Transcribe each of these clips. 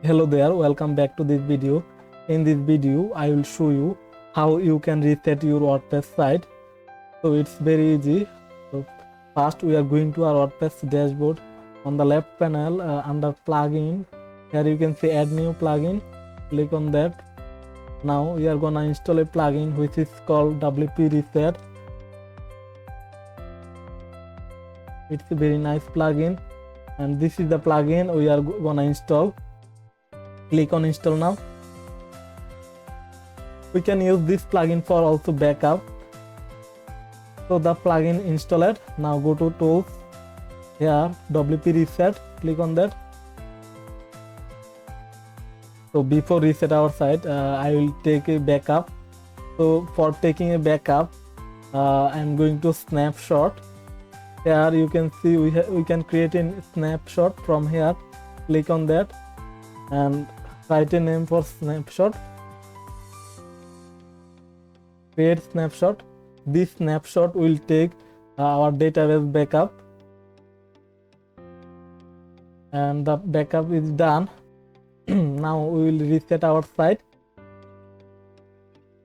Hello there, welcome back to this video. In this video I will show you how you can reset your WordPress site. So it's very easy. So first we are going to our WordPress dashboard. On the left panel under plugin, here you can see add new plugin. Click on that. Now we are gonna install a plugin which is called WP Reset. It's a very nice plugin and this is the plugin we are gonna install. Click on install now. We can use this plugin for also backup. So the plugin installed. Now go to tools, here WP Reset, click on that. So before reset our site, I will take a backup. So for taking a backup, I'm going to snapshot. Here you can see we can create a snapshot from here. Click on that and write a name for snapshot. Create snapshot. This snapshot will take our database backup, and the backup is done. Now we will reset our site,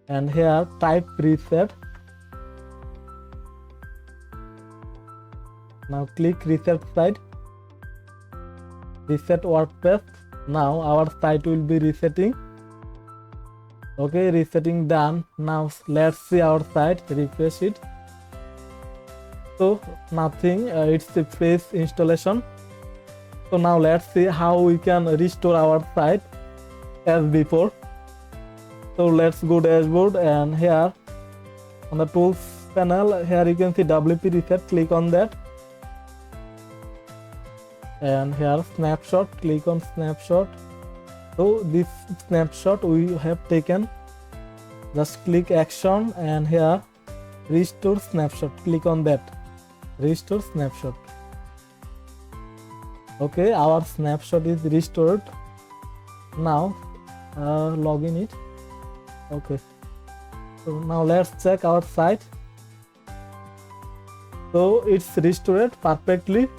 and here type reset. Now click reset site, reset WordPress. Now our site will be resetting. Okay, resetting done. Now let's see our site, refresh it. So nothing, it's a fresh installation. So now let's see how we can restore our site as before. So let's go dashboard, and here on the tools panel, here you can see WP Reset, click on that. And here snapshot, click on snapshot. So this snapshot we have taken, just click action, and here restore snapshot, click on that, restore snapshot. Okay, our snapshot is restored. Now log in it. Okay, so now let's check our site. So it's restored perfectly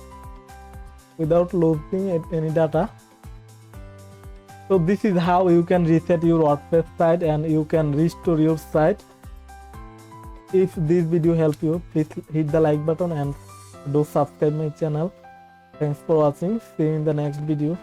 without losing any data. So this is how you can reset your WordPress site and you can restore your site. If this video helped you, please hit the like button and do subscribe my channel. Thanks for watching. See you in the next video.